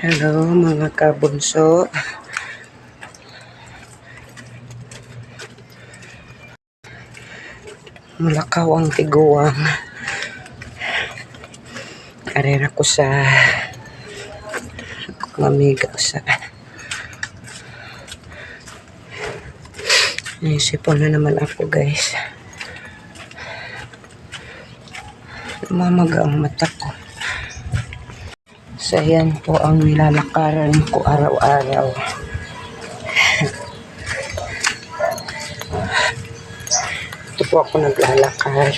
Hello mga kabunso. Mulakaw ang tiguang. Karera ko sa amiga sa naisipon na naman ako guys. Namamaga ang mata ko. So yan po ang nilalakaran ko araw-araw. Ito po ako naglalakad.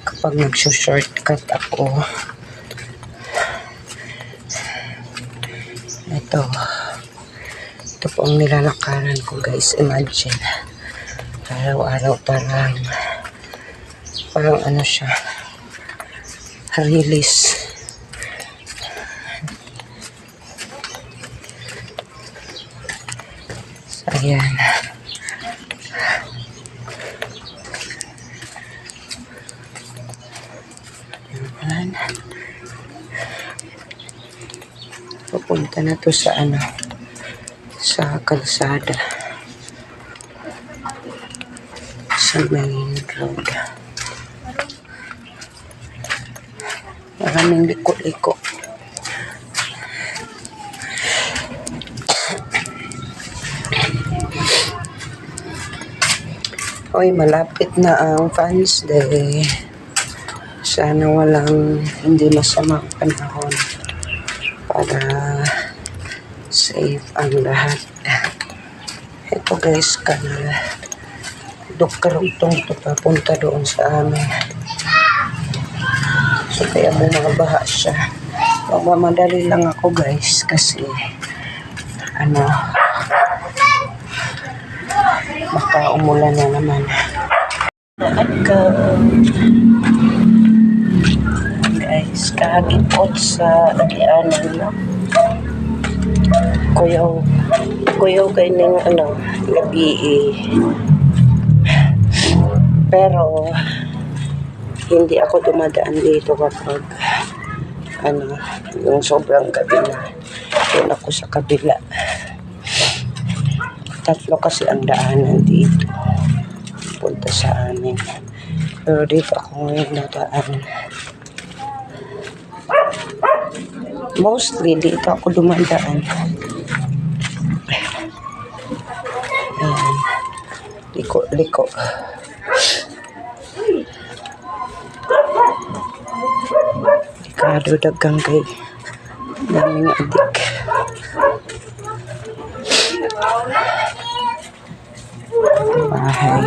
Kapag nagsushortcut ako. Ito po ang nilalakaran ko guys. Imagine. Araw-araw parang ano siya. Release. So, ayan. Ayan. Pupunta na to sa sa kalsada. Sa main road. Maraming liko-liko. Hoy, malapit na ang Fans Day. Sana hindi masamang panahon para safe ang lahat. Ito guys, karugtong ito papunta doon sa amin. So kaya bumabaha siya. Magmamadali lang ako guys kasi baka umulan na naman. Guys, kahagipot sa agianan lang. Kuyaw kay ng gabi pero hindi ako dumadaan dito kapag yung sobrang gabi na. Doon ako sa kabila. Tatlo kasi ang daanan dito. Punta sa amin. Pero dito ako ngayon nadaan. Mostly dito ako dumadaan. Ayan. Liko. Delikado dagang kay daming adik. Bahay.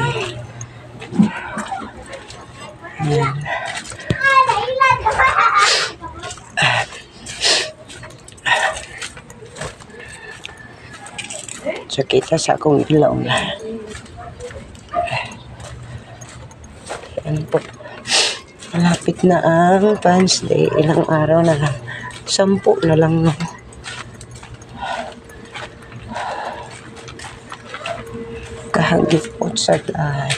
Ayan. So kita sa akong ilong. Ayan po. Malapit na ang Fans Day. Ilang araw na lang. 10 na lang no. Kahagipot sa lahat.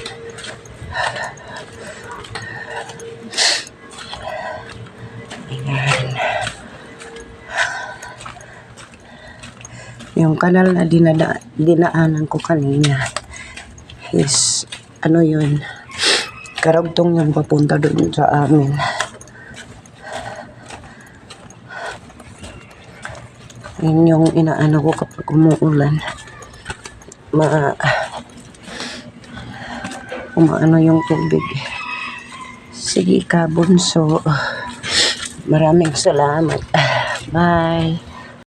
Ayan. Yung kanal na dinaanan ko kanina is yun. Karugtong yung papunta doon sa amin. Yun yung inaano ko kapag umuulan. Umaano yung tubig. Sige kabunso. Maraming salamat. Bye.